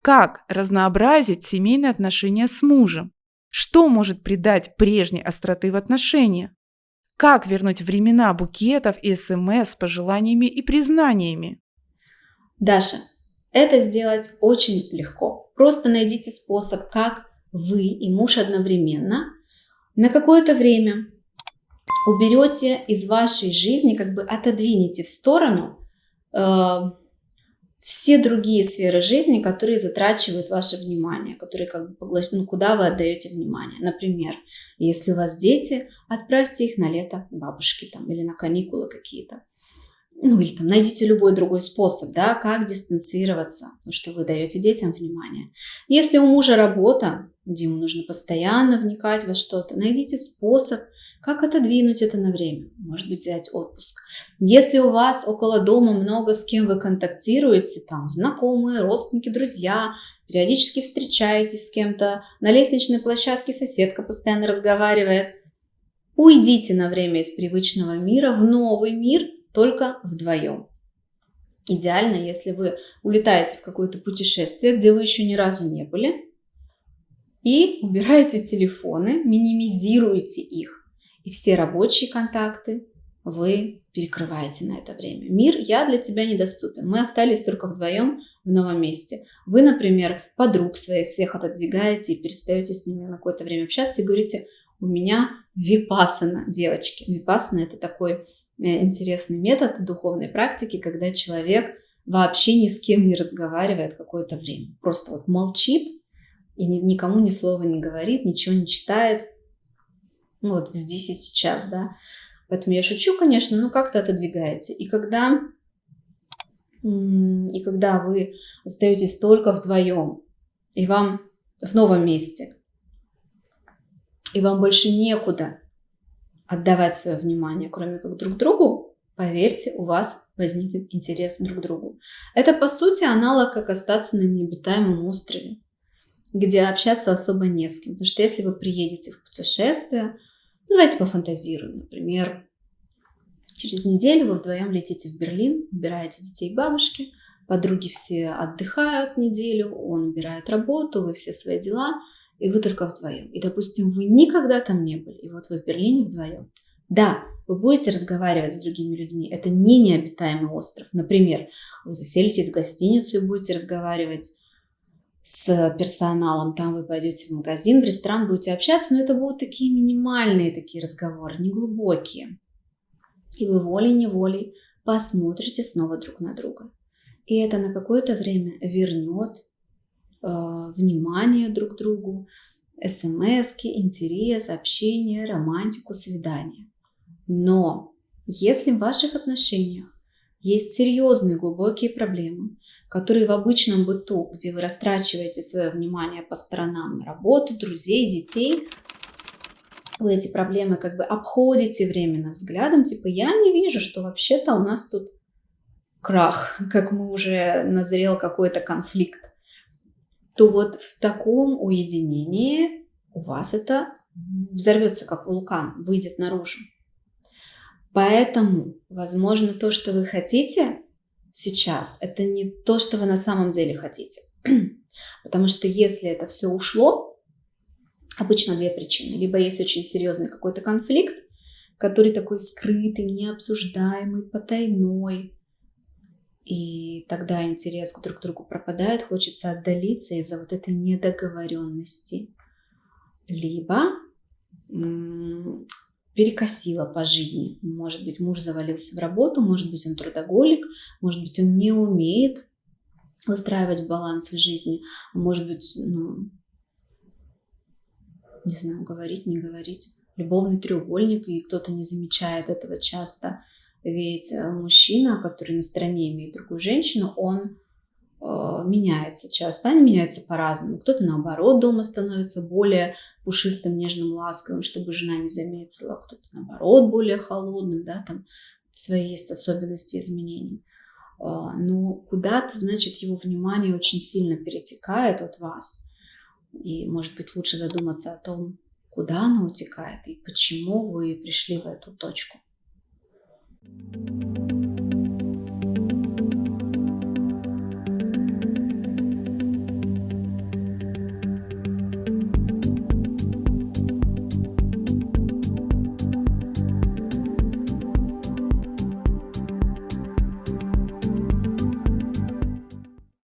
Как разнообразить семейные отношения с мужем? Что может придать прежней остроты в отношениях? Как вернуть времена букетов и СМС с пожеланиями и признаниями? Даша, это сделать очень легко. Просто найдите способ, как вы и муж одновременно на какое-то время уберете из вашей жизни, как бы отодвинете в сторону э, все другие сферы жизни, которые затрачивают ваше внимание, которые как бы куда вы отдаете внимание. Например, если у вас дети, отправьте их на лето к бабушке там, или на каникулы какие-то. Ну, или там найдите любой другой способ, да, как дистанцироваться, потому что вы даете детям внимание. Если у мужа работа, где ему нужно постоянно вникать во что-то, найдите способ, как отодвинуть это на время. Может быть, взять отпуск. Если у вас около дома много с кем вы контактируете, там, знакомые, родственники, друзья, периодически встречаетесь с кем-то, на лестничной площадке соседка постоянно разговаривает, уйдите на время из привычного мира в новый мир, только вдвоем. Идеально, если вы улетаете в какое-то путешествие, где вы еще ни разу не были, и убираете телефоны, минимизируете их, и все рабочие контакты вы перекрываете на это время. Мир «я для тебя недоступен». Мы остались только вдвоем в новом месте. Вы, например, подруг своих всех отодвигаете и перестаете с ними на какое-то время общаться и говорите: у меня випассана, девочки. Випассана – это такой интересный метод духовной практики, когда человек вообще ни с кем не разговаривает какое-то время. Просто вот молчит и никому ни слова не говорит, ничего не читает. Ну вот здесь и сейчас, да. Поэтому я шучу, конечно, но как-то отодвигаете. И когда вы остаетесь только вдвоем, и вам в новом месте, и вам больше некуда отдавать свое внимание, кроме как друг другу, поверьте, у вас возникнет интерес друг к другу. Это, по сути, аналог, как остаться на необитаемом острове, где общаться особо не с кем. Потому что если вы приедете в путешествие, давайте пофантазируем. Например, через неделю вы вдвоем летите в Берлин, убираете детей к бабушке, подруги все отдыхают неделю, он убирает работу, вы все свои дела, и вы только вдвоем. И, допустим, вы никогда там не были, и вот вы в Берлине вдвоем. Да, вы будете разговаривать с другими людьми, это не необитаемый остров. Например, вы заселитесь в гостиницу и будете разговаривать с персоналом, там вы пойдете в магазин, в ресторан, будете общаться, но это будут такие минимальные такие разговоры, неглубокие. И вы волей-неволей посмотрите снова друг на друга. И это на какое-то время вернет внимание друг к другу, смски, интерес, общение, романтику, свидание. Но если в ваших отношениях есть серьезные глубокие проблемы, которые в обычном быту, где вы растрачиваете свое внимание по сторонам на работу, друзей, детей, вы эти проблемы как бы обходите временно взглядом, типа я не вижу, что вообще-то у нас тут крах, как мы уже назрел какой-то конфликт, то вот в таком уединении у вас это взорвется как вулкан, выйдет наружу. Поэтому, возможно, то, что вы хотите сейчас, это не то, что вы на самом деле хотите. Потому что если это все ушло, обычно две причины. Либо есть очень серьезный какой-то конфликт, который такой скрытый, необсуждаемый, потайной. И тогда интерес друг к другу пропадает, хочется отдалиться из-за вот этой недоговоренности. Либо перекосило по жизни. Может быть, муж завалился в работу, может быть, он трудоголик, может быть, он не умеет выстраивать баланс в жизни, может быть, не знаю, говорить, не говорить. Любовный треугольник, и кто-то не замечает этого часто. Ведь мужчина, который на стороне имеет другую женщину, он меняется часто. Они меняются по-разному. Кто-то, наоборот, дома становится более пушистым, нежным, ласковым, чтобы жена не заметила. Кто-то, наоборот, более холодным. Да, там свои есть особенности изменений. Но куда-то, значит, его внимание очень сильно перетекает от вас. И, может быть, лучше задуматься о том, куда оно утекает и почему вы пришли в эту точку.